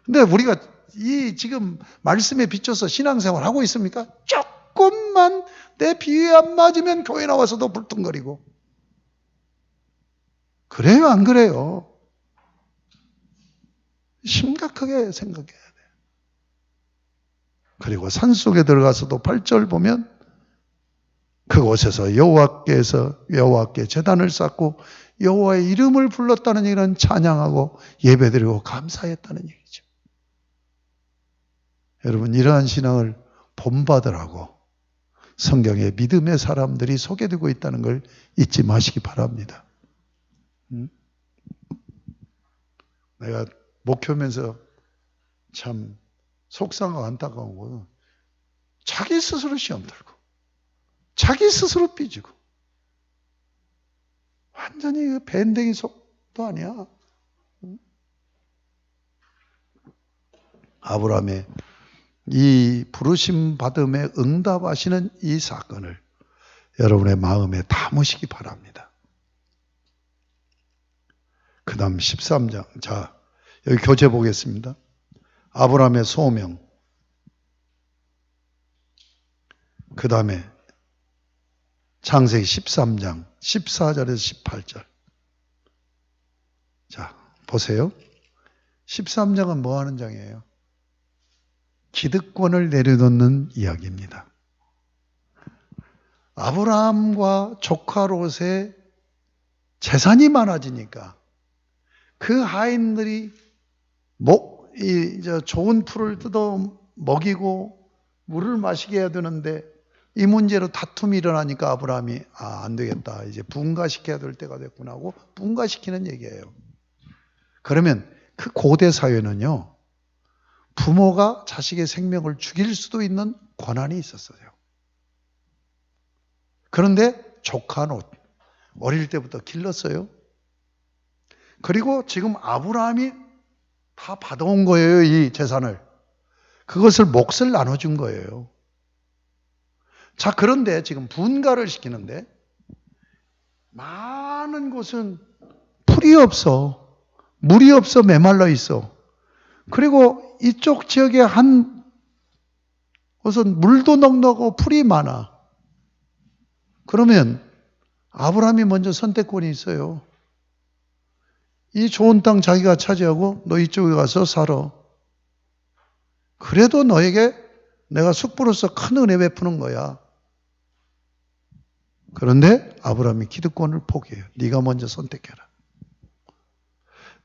근데 우리가 이 지금 말씀에 비춰서 신앙생활 하고 있습니까? 조금만 내 비위에 안 맞으면 교회 나와서도 불뚱거리고. 그래요, 안 그래요? 심각하게 생각해야 돼요. 그리고 산속에 들어가서도 8절 보면 그곳에서 여호와께 제단을 쌓고 여호와의 이름을 불렀다는 얘기는 찬양하고 예배드리고 감사했다는 얘기죠. 여러분, 이러한 신앙을 본받으라고 성경에 믿음의 사람들이 소개되고 있다는 걸 잊지 마시기 바랍니다. 내가 목회하면서 참 속상하고 안타까운 거는 자기 스스로 시험 들고 자기 스스로 삐지고 완전히 밴댕이 속도 아니야. 아브라함의 이 부르심 받음에 응답하시는 이 사건을 여러분의 마음에 담으시기 바랍니다. 그 다음 13장. 자, 여기 교재 보겠습니다. 아브라함의 소명. 그 다음에 창세기 13장 14절에서 18절. 자, 보세요. 13장은 뭐 하는 장이에요? 기득권을 내려놓는 이야기입니다. 아브라함과 조카 롯의 재산이 많아지니까 그 하인들이 좋은 풀을 뜯어 먹이고 물을 마시게 해야 되는데 이 문제로 다툼이 일어나니까 아브라함이 안 되겠다. 이제 분가시켜야 될 때가 됐구나 하고 분가시키는 얘기예요. 그러면 그 고대 사회는요. 부모가 자식의 생명을 죽일 수도 있는 권한이 있었어요. 그런데 조카 롯 어릴 때부터 길렀어요. 그리고 지금 아브라함이 다 받아온 거예요. 이 재산을. 그것을 몫을 나눠준 거예요. 자, 그런데 지금 분가를 시키는데 많은 곳은 풀이 없어. 물이 없어 메말라 있어. 그리고 이쪽 지역에 한 곳은 물도 넉넉하고 풀이 많아. 그러면 아브라함이 먼저 선택권이 있어요. 이 좋은 땅 자기가 차지하고 너 이쪽에 가서 살아. 그래도 너에게 내가 숙부로서 큰 은혜 베푸는 거야. 그런데 아브라함이 기득권을 포기해요. 네가 먼저 선택해라.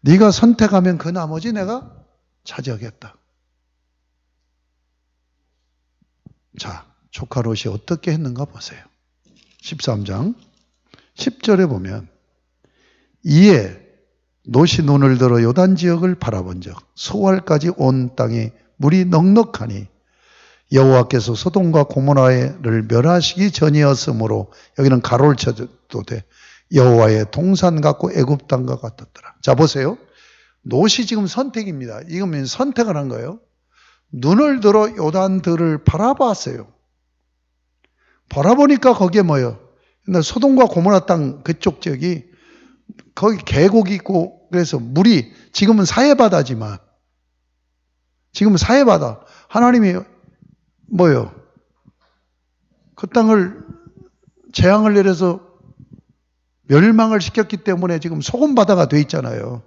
네가 선택하면 그 나머지 내가 차지하겠다. 자, 조카 롯이 어떻게 했는가 보세요. 13장 10절에 보면 이에 롯이 눈을 들어 요단 지역을 바라본즉 소알까지 온 땅이 물이 넉넉하니 여호와께서 소돔과 고모라를 멸하시기 전이었으므로 여기는 가로를 쳐도 돼. 여호와의 동산 같고 애굽 땅과 같았더라. 자, 보세요. 롯이 지금 선택입니다. 이거면 선택을 한 거예요. 눈을 들어 요단들을 바라봤어요. 바라보니까 거기에 뭐예요? 근데 소돔과 고모라 땅 그쪽 지역이 거기 계곡이 있고 그래서 물이 지금은 사해바다지만 지금은 사해바다. 하나님이 뭐예요? 그 땅을 재앙을 내려서 멸망을 시켰기 때문에 지금 소금바다가 돼 있잖아요.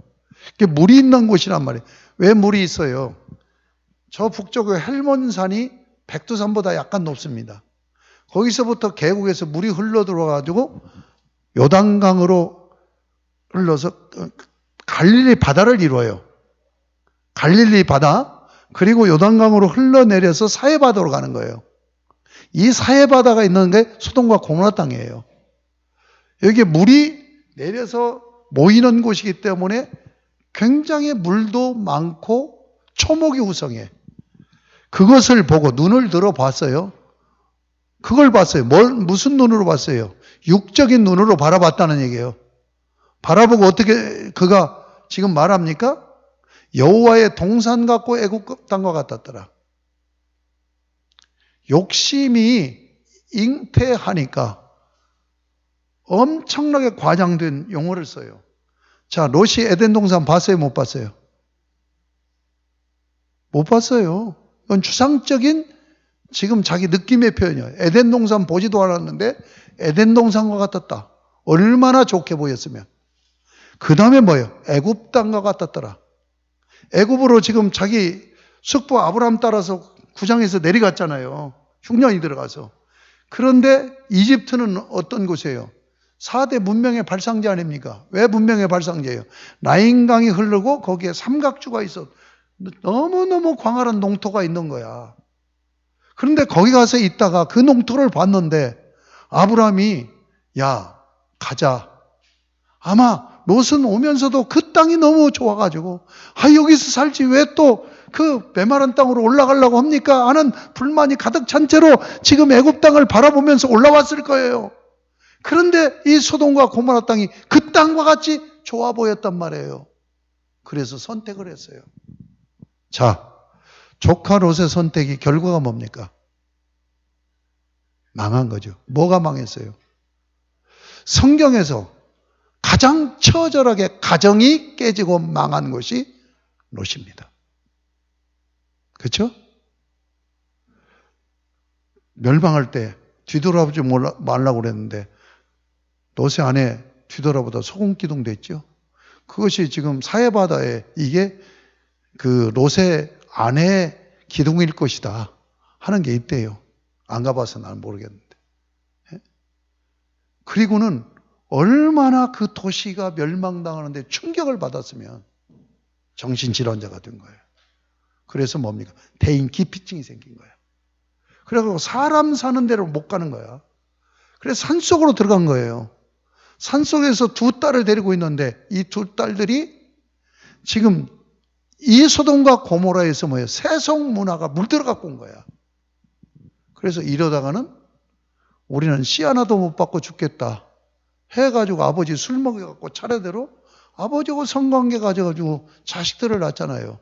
그게 물이 있는 곳이란 말이에요. 왜 물이 있어요? 저 북쪽의 헬몬산이 백두산보다 약간 높습니다. 거기서부터 계곡에서 물이 흘러 들어가지고 요단강으로 흘러서 갈릴리 바다를 이루어요. 갈릴리 바다 그리고 요단강으로 흘러내려서 사해바다로 가는 거예요. 이 사해바다가 있는 게 소돔과 고모라 땅이에요. 여기에 물이 내려서 모이는 곳이기 때문에 굉장히 물도 많고 초목이 우성해. 그것을 보고 눈을 들어 봤어요. 그걸 봤어요. 무슨 눈으로 봤어요? 육적인 눈으로 바라봤다는 얘기예요. 바라보고 어떻게 그가 지금 말합니까? 여호와의 동산 같고 애굽 땅과 같았더라. 욕심이 잉태하니까 엄청나게 과장된 용어를 써요. 자, 롯이 에덴 동산 봤어요? 못 봤어요? 못 봤어요. 이건 추상적인 지금 자기 느낌의 표현이에요. 에덴 동산 보지도 않았는데 에덴 동산과 같았다. 얼마나 좋게 보였으면. 그 다음에 뭐예요? 애굽 땅과 같았더라. 애굽으로 지금 자기 숙부 아브라함 따라서 구장에서 내려갔잖아요. 흉년이 들어가서. 그런데 이집트는 어떤 곳이에요? 4대 문명의 발상지 아닙니까? 왜 문명의 발상지예요? 나인강이 흐르고 거기에 삼각주가 있어. 너무너무 광활한 농토가 있는 거야. 그런데 거기 가서 있다가 그 농토를 봤는데 아브라함이 야 가자. 아마 롯은 오면서도 그 땅이 너무 좋아가지고 여기서 살지 왜 또 그 메마른 땅으로 올라가려고 합니까? 하는 불만이 가득 찬 채로 지금 애굽 땅을 바라보면서 올라왔을 거예요. 그런데 이 소돔과 고모라 땅이 그 땅과 같이 좋아 보였단 말이에요. 그래서 선택을 했어요. 자, 조카 롯의 선택이 결과가 뭡니까? 망한 거죠. 뭐가 망했어요? 성경에서 가장 처절하게 가정이 깨지고 망한 것이 롯입니다. 그렇죠? 멸망할 때 뒤돌아보지 말라고 그랬는데 롯의 아내 뒤돌아보다 소금기둥 됐죠. 그것이 지금 사해바다에 이게 그 롯의 아내의 기둥일 것이다 하는 게 있대요. 안 가봐서 난 모르겠는데. 그리고는 얼마나 그 도시가 멸망당하는데 충격을 받았으면 정신질환자가 된 거예요. 그래서 뭡니까? 대인기피증이 생긴 거예요. 그래서 사람 사는 데로 못 가는 거야. 그래서 산속으로 들어간 거예요. 산속에서 두 딸을 데리고 있는데 이 두 딸들이 지금 이 소돔과 고모라에서 뭐예요? 세속 문화가 물들어갖고 온 거야. 그래서 이러다가는 우리는 씨 하나도 못 받고 죽겠다 해가지고 아버지 술 먹여갖고 차례대로 아버지하고 성관계 가져가지고 자식들을 낳잖아요.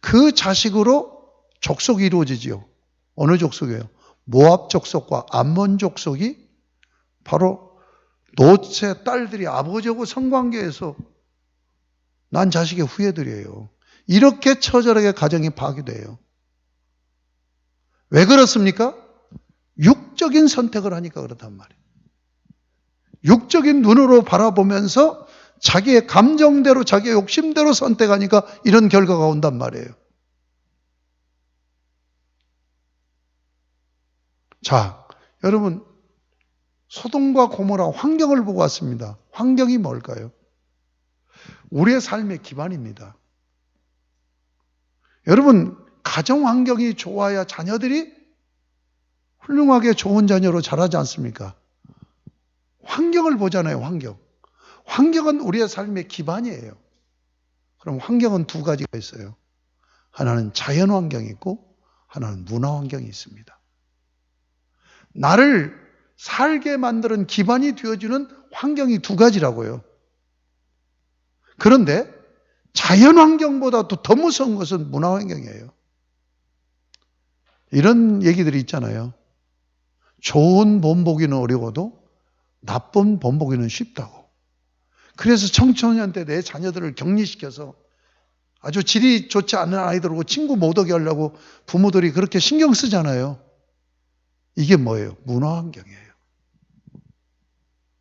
그 자식으로 족속이 이루어지지요. 어느 족속이에요? 모압 족속과 암몬 족속이 바로 롯의 딸들이 아버지하고 성관계에서 난 자식의 후예들이에요. 이렇게 처절하게 가정이 파괴돼요. 왜 그렇습니까? 육적인 선택을 하니까 그렇단 말이에요. 육적인 눈으로 바라보면서 자기의 감정대로 자기의 욕심대로 선택하니까 이런 결과가 온단 말이에요. 자, 여러분 소돔과 고모라 환경을 보고 왔습니다. 환경이 뭘까요? 우리의 삶의 기반입니다. 여러분 가정 환경이 좋아야 자녀들이 훌륭하게 좋은 자녀로 자라지 않습니까? 환경을 보잖아요. 환경. 환경은 우리의 삶의 기반이에요. 그럼 환경은 두 가지가 있어요. 하나는 자연 환경이 있고 하나는 문화 환경이 있습니다. 나를 살게 만드는 기반이 되어주는 환경이 두 가지라고요. 그런데 자연 환경보다도 더 무서운 것은 문화 환경이에요. 이런 얘기들이 있잖아요. 좋은 본보기는 어려워도 나쁜 본보기는 쉽다고. 그래서 청소년때 내 자녀들을 격리시켜서 아주 질이 좋지 않은 아이들하고 친구 못 오게 하려고 부모들이 그렇게 신경 쓰잖아요. 이게 뭐예요? 문화 환경이에요.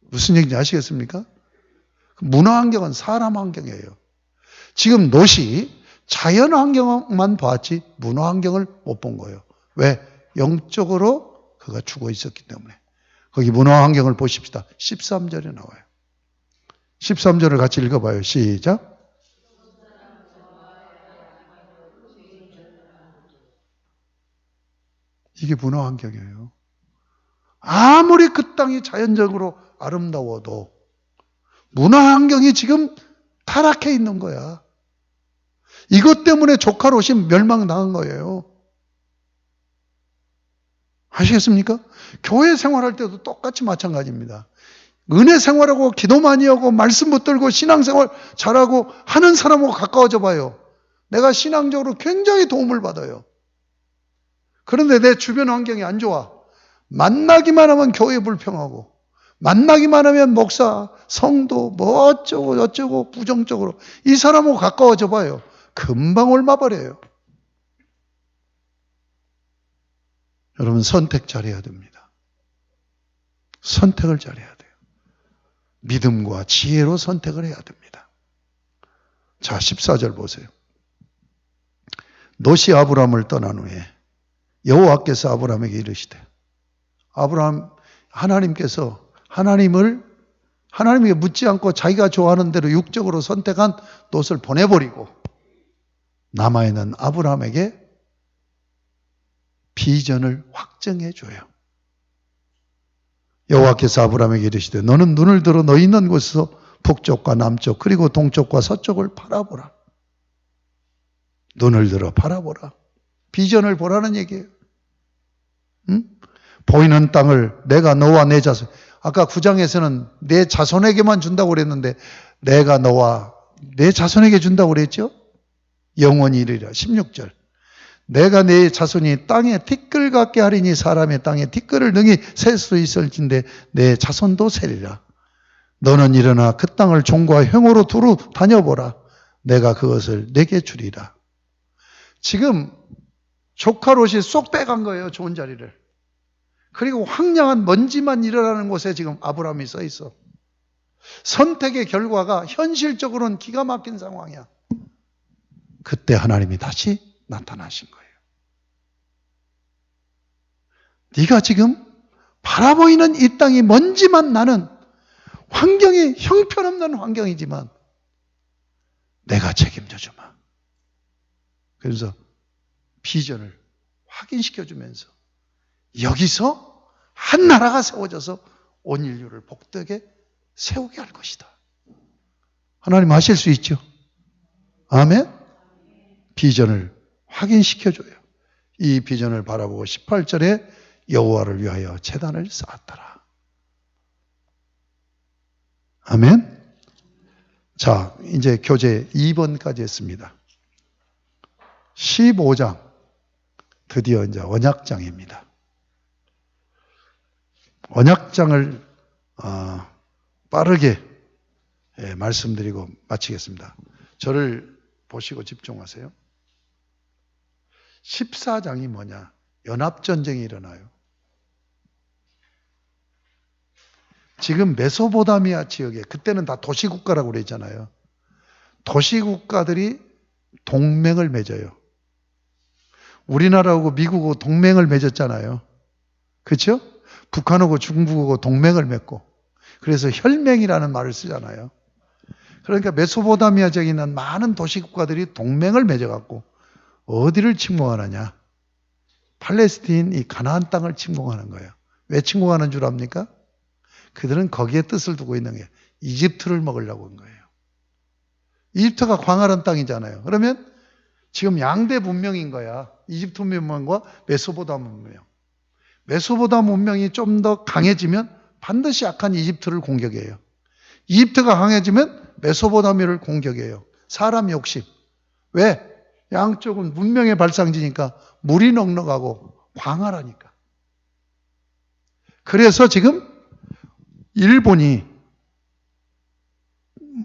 무슨 얘기인지 아시겠습니까? 문화 환경은 사람 환경이에요. 지금 롯이 자연 환경만 봤지 문화 환경을 못 본 거예요. 왜? 영적으로 그가 죽어 있었기 때문에. 거기 문화 환경을 보십시다. 13절에 나와요. 13절을 같이 읽어봐요. 시작. 이게 문화 환경이에요. 아무리 그 땅이 자연적으로 아름다워도 문화 환경이 지금 타락해 있는 거야. 이것 때문에 조카 롯이 멸망당한 거예요. 아시겠습니까? 교회 생활할 때도 똑같이 마찬가지입니다. 은혜 생활하고 기도 많이 하고 말씀 붙들고 신앙생활 잘하고 하는 사람하고 가까워져 봐요. 내가 신앙적으로 굉장히 도움을 받아요. 그런데 내 주변 환경이 안 좋아. 만나기만 하면 교회 불평하고 만나기만 하면 목사, 성도 뭐 어쩌고 저쩌고 부정적으로 이 사람하고 가까워져 봐요. 금방 옮아버려요. 여러분 선택 잘해야 됩니다. 선택을 잘해야 돼요. 믿음과 지혜로 선택을 해야 됩니다. 자, 14절 보세요. 롯이 아브라함을 떠난 후에 여호와께서 아브라함에게 이르시되, 아브라함, 하나님께서 하나님에게 묻지 않고 자기가 좋아하는 대로 육적으로 선택한 롯을 보내버리고 남아있는 아브라함에게 비전을 확정해 줘요. 여호와께서 아브라함에게 이르시되 너는 눈을 들어 너 있는 곳에서 북쪽과 남쪽 그리고 동쪽과 서쪽을 바라보라. 눈을 들어 바라보라. 비전을 보라는 얘기예요. 응? 보이는 땅을 내가 너와 내 자손, 아까 9장에서는 내 자손에게만 준다고 그랬는데 내가 너와 내 자손에게 준다고 그랬죠? 영원히 이르리라. 16절. 내가 내 자손이 땅에 티끌 같게 하리니 사람의 땅에 티끌을 능히 셀 수 있을진데 내 자손도 세리라. 너는 일어나 그 땅을 종과 형으로 두루 다녀보라. 내가 그것을 내게 주리라. 지금 조카 롯이 쏙 빼간 거예요. 좋은 자리를. 그리고 황량한 먼지만 일어나는 곳에 지금 아브라함이 서 있어. 선택의 결과가 현실적으로는 기가 막힌 상황이야. 그때 하나님이 다시 나타나신 거예요. 네가 지금 바라보이는 이 땅이 먼지만 나는 환경이 형편없는 환경이지만 내가 책임져 주마. 그래서 비전을 확인시켜주면서 여기서 한 나라가 세워져서 온 인류를 복되게 세우게 할 것이다. 하나님 하실 수 있죠? 아멘? 비전을 확인시켜줘요. 이 비전을 바라보고 18절에 여호와를 위하여 제단을 쌓았더라. 아멘? 자, 이제 교재 2번까지 했습니다. 15장, 드디어 이제 언약장입니다. 언약장을 빠르게 말씀드리고 마치겠습니다. 저를 보시고 집중하세요. 14장이 뭐냐? 연합전쟁이 일어나요. 지금 메소포타미아 지역에, 그때는 다 도시국가라고 그랬잖아요. 도시국가들이 동맹을 맺어요. 우리나라하고 미국하고 동맹을 맺었잖아요. 그렇죠? 북한하고 중국하고 동맹을 맺고, 그래서 혈맹이라는 말을 쓰잖아요. 그러니까 메소포타미아 지역에 있는 많은 도시국가들이 동맹을 맺어갖고 어디를 침공하느냐? 팔레스틴 이 가나안 땅을 침공하는 거예요. 왜 침공하는 줄 압니까? 그들은 거기에 뜻을 두고 있는 게 이집트를 먹으려고 한 거예요. 이집트가 광활한 땅이잖아요. 그러면 지금 양대 문명인 거야. 이집트 문명과 메소포타미아 문명. 메소포타미아 문명이 좀 더 강해지면 반드시 약한 이집트를 공격해요. 이집트가 강해지면 메소포타미아를 공격해요. 사람 욕심. 왜? 양쪽은 문명의 발상지니까 물이 넉넉하고 광활하니까. 그래서 지금 일본이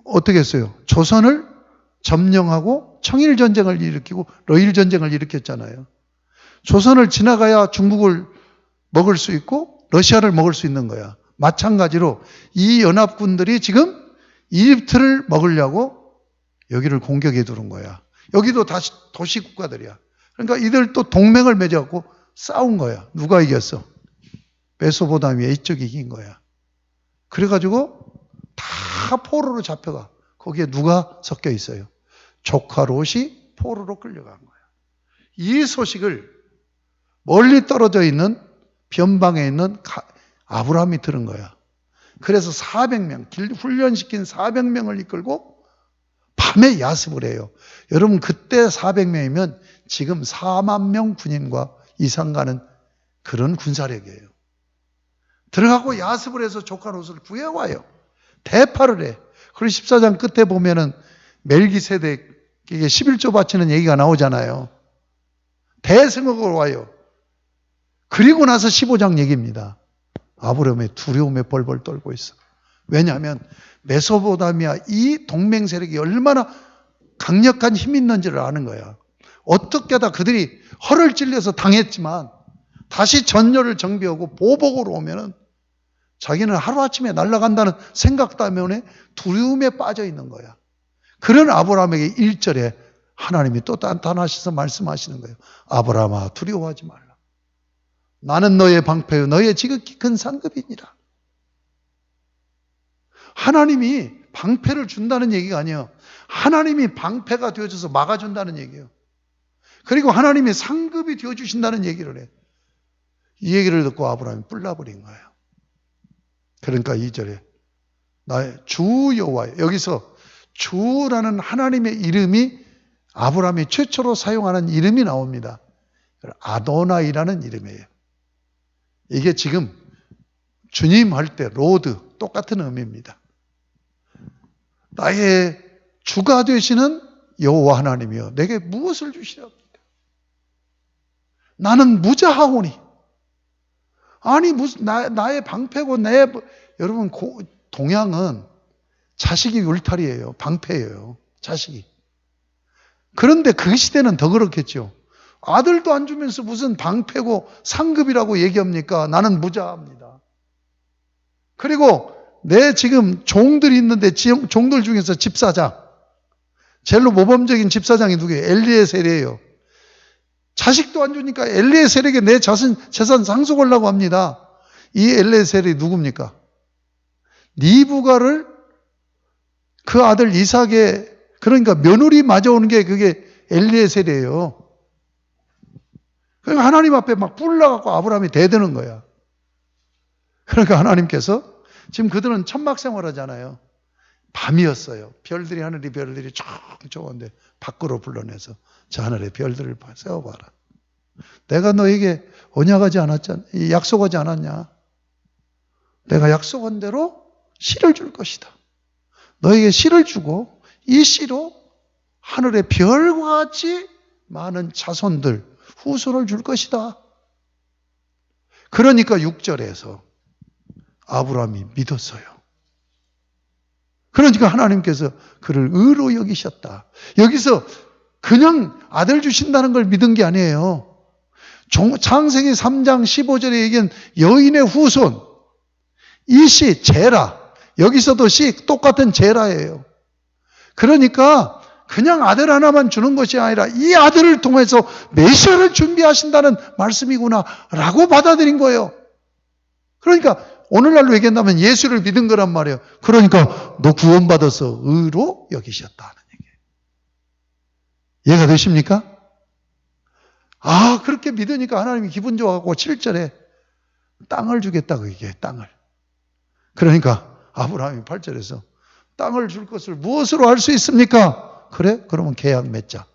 어떻게 했어요? 조선을 점령하고 청일전쟁을 일으키고 러일전쟁을 일으켰잖아요. 조선을 지나가야 중국을 먹을 수 있고 러시아를 먹을 수 있는 거야. 마찬가지로 이 연합군들이 지금 이집트를 먹으려고 여기를 공격해 두는 거야. 여기도 다시 도시국가들이야. 그러니까 이들 또 동맹을 맺어갖고 싸운 거야. 누가 이겼어? 메소포타미아 이쪽이 이긴 거야. 그래가지고 다 포로로 잡혀가. 거기에 누가 섞여 있어요? 조카 롯이 포로로 끌려간 거야. 이 소식을 멀리 떨어져 있는 변방에 있는 아브라함이 들은 거야. 그래서 400명, 훈련시킨 400명을 이끌고 밤에 야습을 해요. 여러분 그때 400명이면 지금 4만 명 군인과 이상 가는 그런 군사력이에요. 들어가고 야습을 해서 조카 롯을 구해와요. 대파를 해. 그리고 14장 끝에 보면은 멜기세덱에게 11조 바치는 얘기가 나오잖아요. 대승으로 와요. 그리고 나서 15장 얘기입니다. 아브라함의 두려움에 벌벌 떨고 있어. 왜냐하면 메소포타미아 이 동맹 세력이 얼마나 강력한 힘이 있는지를 아는 거야. 어떻게 하다 그들이 허를 찔려서 당했지만 다시 전열을 정비하고 보복으로 오면은 자기는 하루아침에 날아간다는 생각 때문에 두려움에 빠져 있는 거야. 그런 아브라함에게 1절에 하나님이 또 나타나셔서 말씀하시는 거예요. 아브라함아, 두려워하지 말라. 나는 너의 방패요 너의 지극히 큰 상급이니라. 하나님이 방패를 준다는 얘기가 아니에요. 하나님이 방패가 되어줘서 막아준다는 얘기예요. 그리고 하나님이 상급이 되어주신다는 얘기를 해. 이 얘기를 듣고 아브라함이 뿔나버린 거예요. 그러니까 2절에 나의 주 여호와, 여기서 주라는 하나님의 이름이 아브라함이 최초로 사용하는 이름이 나옵니다. 아도나이라는 이름이에요. 이게 지금 주님 할 때 로드 똑같은 의미입니다. 나의 주가 되시는 여호와 하나님이여 내게 무엇을 주시렵니까? 나는 무자하오니. 아니 무슨 나의 방패고 여러분 동양은 자식이 울타리예요. 방패예요. 자식이. 그런데 그 시대는 더 그렇겠죠. 아들도 안 주면서 무슨 방패고 상급이라고 얘기합니까? 나는 무자합니다. 그리고 내 지금 종들이 있는데 종들 중에서 집사장, 제일로 모범적인 집사장이 누구예요? 엘리에셀이에요. 자식도 안 주니까 엘리에셀에게 내 재산 상속하려고 합니다. 이 엘리에셀이 누굽니까? 니부가를 그 아들 이삭의 그러니까 며느리 맞아오는 게 그게 엘리에셀이에요. 그러니까 하나님 앞에 막 뿔나갖고 아브라함이 대드는 거야. 그러니까 하나님께서 지금 그들은 천막생활 하잖아요. 밤이었어요. 하늘이 별들이 ጮ건데 밖으로 불러내서 저 하늘에 별들을 세워봐라. 내가 너에게 언약하지 않았잖아. 약속하지 않았냐. 내가 약속한 대로 씨를 줄 것이다. 너에게 씨를 주고 이 씨로 하늘의 별과 같이 많은 자손들, 후손을 줄 것이다. 그러니까 6절에서 아브라함이 믿었어요. 그러니까 하나님께서 그를 의로 여기셨다. 여기서 그냥 아들 주신다는 걸 믿은 게 아니에요. 창세기 3장 15절에 얘기한 여인의 후손, 이 씨, 제라. 여기서도 씨 똑같은 제라예요. 그러니까 그냥 아들 하나만 주는 것이 아니라 이 아들을 통해서 메시아를 준비하신다는 말씀이구나 라고 받아들인 거예요. 그러니까 오늘날로 얘기한다면 예수를 믿은 거란 말이에요. 그러니까 너 구원받아서 의로 여기셨다는 얘기예요. 이해가 되십니까? 그렇게 믿으니까 하나님이 기분 좋아하고 7절에 땅을 주겠다고 얘기해요. 땅을. 그러니까 아브라함이 8절에서 땅을 줄 것을 무엇으로 할 수 있습니까? 그래? 그러면 계약 맺자.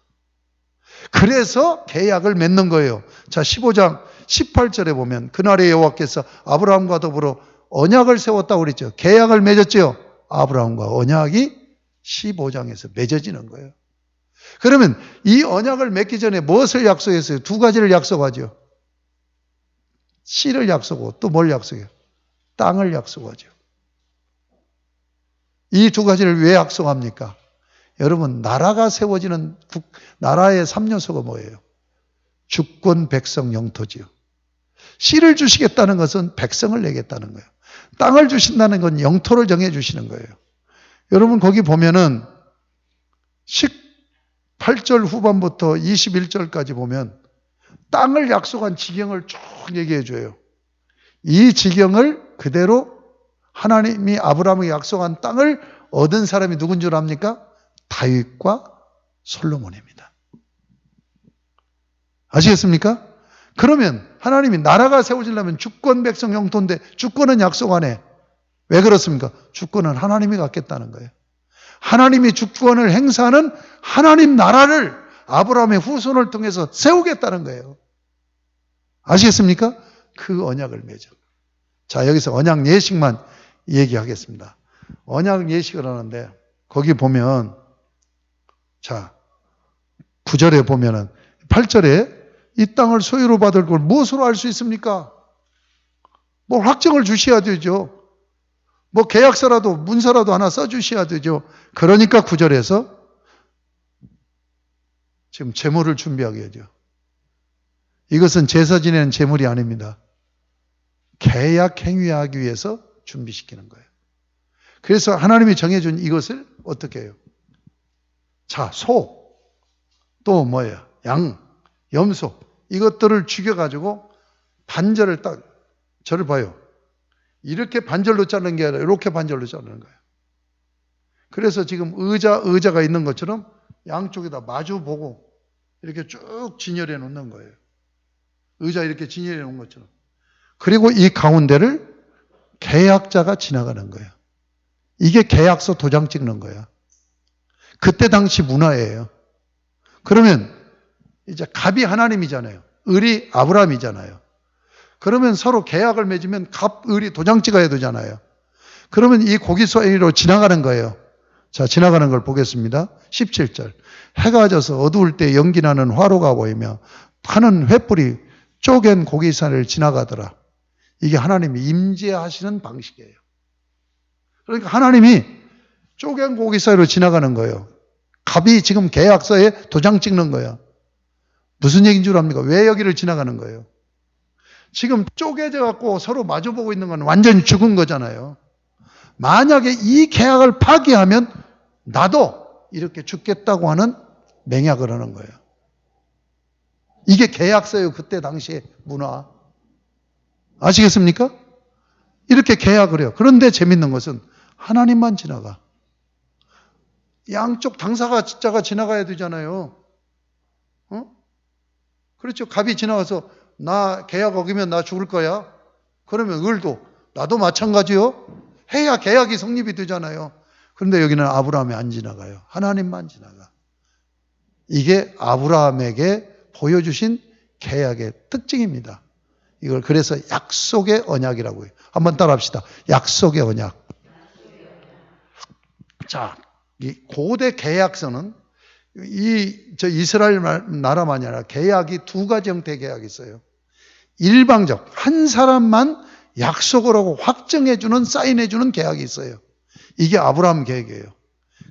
그래서 계약을 맺는 거예요. 자, 15장 18절에 보면 그날의 여호와께서 아브라함과 더불어 언약을 세웠다고 그랬죠. 계약을 맺었죠. 아브라함과 언약이 15장에서 맺어지는 거예요. 그러면 이 언약을 맺기 전에 무엇을 약속했어요? 두 가지를 약속하죠. 씨를 약속하고 또 뭘 약속해요? 땅을 약속하죠. 이 두 가지를 왜 약속합니까? 여러분, 나라가 세워지는 나라의 3요소가 뭐예요? 주권, 백성, 영토지요. 씨를 주시겠다는 것은 백성을 내겠다는 거예요. 땅을 주신다는 건 영토를 정해주시는 거예요. 여러분 거기 보면은 18절 후반부터 21절까지 보면 땅을 약속한 지경을 쭉 얘기해 줘요. 이 지경을 그대로 하나님이 아브라함에게 약속한 땅을 얻은 사람이 누군 줄 압니까? 다윗과 솔로몬입니다. 아시겠습니까? 그러면 하나님이 나라가 세워지려면 주권, 백성, 영토인데 주권은 약속 안 해. 왜 그렇습니까? 주권은 하나님이 갖겠다는 거예요. 하나님이 주권을 행사하는 하나님 나라를 아브라함의 후손을 통해서 세우겠다는 거예요. 아시겠습니까? 그 언약을 맺어. 자, 여기서 언약 예식만 얘기하겠습니다. 언약 예식을 하는데 거기 보면 자 9절에 보면은 8절에 이 땅을 소유로 받을 걸 무엇으로 알 수 있습니까? 뭘 확정을 주셔야 되죠. 뭐 계약서라도 문서라도 하나 써주셔야 되죠. 그러니까 9절에서 지금 제물을 준비하게 하죠. 이것은 제사 지내는 제물이 아닙니다. 계약 행위하기 위해서 준비시키는 거예요. 그래서 하나님이 정해준 이것을 어떻게 해요? 자, 소, 또 뭐예요? 양, 염소, 이것들을 죽여가지고 반절을 딱, 저를 봐요. 이렇게 반절로 자르는 게 아니라 이렇게 반절로 자르는 거예요. 그래서 지금 의자가 있는 것처럼 양쪽에다 마주 보고 이렇게 쭉 진열해 놓는 거예요. 의자 이렇게 진열해 놓은 것처럼. 그리고 이 가운데를 계약자가 지나가는 거예요. 이게 계약서 도장 찍는 거예요. 그때 당시 문화예요. 그러면 이제 갑이 하나님이잖아요. 을이 아브라함이잖아요. 그러면 서로 계약을 맺으면 갑, 을이 도장 찍어야 되잖아요. 그러면 이 고기 사이로 지나가는 거예요. 자, 지나가는 걸 보겠습니다. 17절. 해가 져서 어두울 때 연기나는 화로가 보이며 타는 횃불이 쪼갠 고기 사이를 지나가더라. 이게 하나님이 임재하시는 방식이에요. 그러니까 하나님이 쪼갠 고기 사이로 지나가는 거예요. 갑이 지금 계약서에 도장 찍는 거예요. 무슨 얘기인 줄 압니까? 왜 여기를 지나가는 거예요? 지금 쪼개져 갖고 서로 마주보고 있는 건 완전히 죽은 거잖아요. 만약에 이 계약을 파기하면 나도 이렇게 죽겠다고 하는 맹약을 하는 거예요. 이게 계약서예요. 그때 당시의 문화. 아시겠습니까? 이렇게 계약을 해요. 그런데 재밌는 것은 하나님만 지나가. 양쪽 당사자가 지나가야 되잖아요. 그렇죠. 갑이 지나가서 나 계약 어기면 나 죽을 거야. 그러면 을도 나도 마찬가지요. 해야 계약이 성립이 되잖아요. 그런데 여기는 아브라함이 안 지나가요. 하나님만 지나가. 이게 아브라함에게 보여주신 계약의 특징입니다. 이걸 그래서 약속의 언약이라고 해요. 한번 따라합시다. 약속의 언약. 자, 이 고대 계약서는 이스라엘 나라만이 아니라 계약이 두 가지 형태의 계약이 있어요. 일방적, 한 사람만 약속을 하고 확정해주는, 사인해주는 계약이 있어요. 이게 아브라함 계약이에요.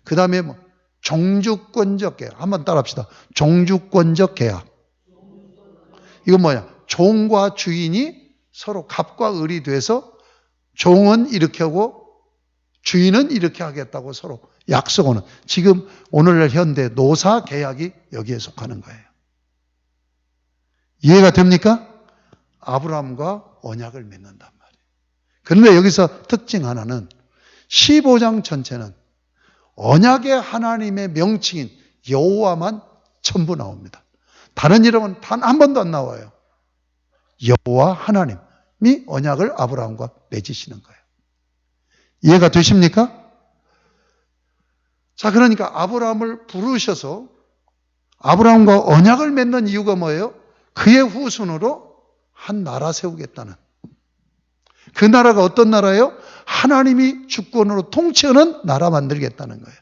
그 다음에 뭐 종주권적 계약. 한번 따라합시다. 종주권적 계약. 이건 뭐냐? 종과 주인이 서로 갑과 을이 돼서 종은 이렇게 하고 주인은 이렇게 하겠다고 서로 약속하는, 지금 오늘날 현대 노사 계약이 여기에 속하는 거예요. 이해가 됩니까? 아브라함과 언약을 맺는단 말이에요. 그런데 여기서 특징 하나는 15장 전체는 언약의 하나님의 명칭인 여호와만 전부 나옵니다. 다른 이름은 단 한 번도 안 나와요. 여호와 하나님이 언약을 아브라함과 맺으시는 거예요. 이해가 되십니까? 자, 그러니까 아브라함을 부르셔서 아브라함과 언약을 맺는 이유가 뭐예요? 그의 후손으로 한 나라 세우겠다는. 그 나라가 어떤 나라예요? 하나님이 주권으로 통치하는 나라 만들겠다는 거예요.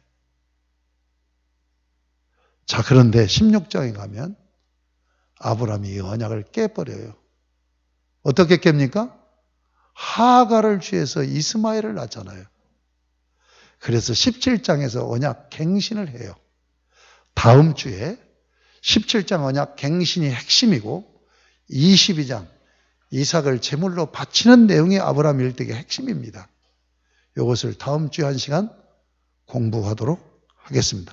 자, 그런데 16장에 가면 아브라함이 이 언약을 깨버려요. 어떻게 깹니까? 하가를 취해서 이스마엘을 낳잖아요. 그래서 17장에서 언약 갱신을 해요. 다음 주에 17장 언약 갱신이 핵심이고 22장 이삭을 제물로 바치는 내용이 아브라함 일대기의 핵심입니다. 이것을 다음 주에 한 시간 공부하도록 하겠습니다.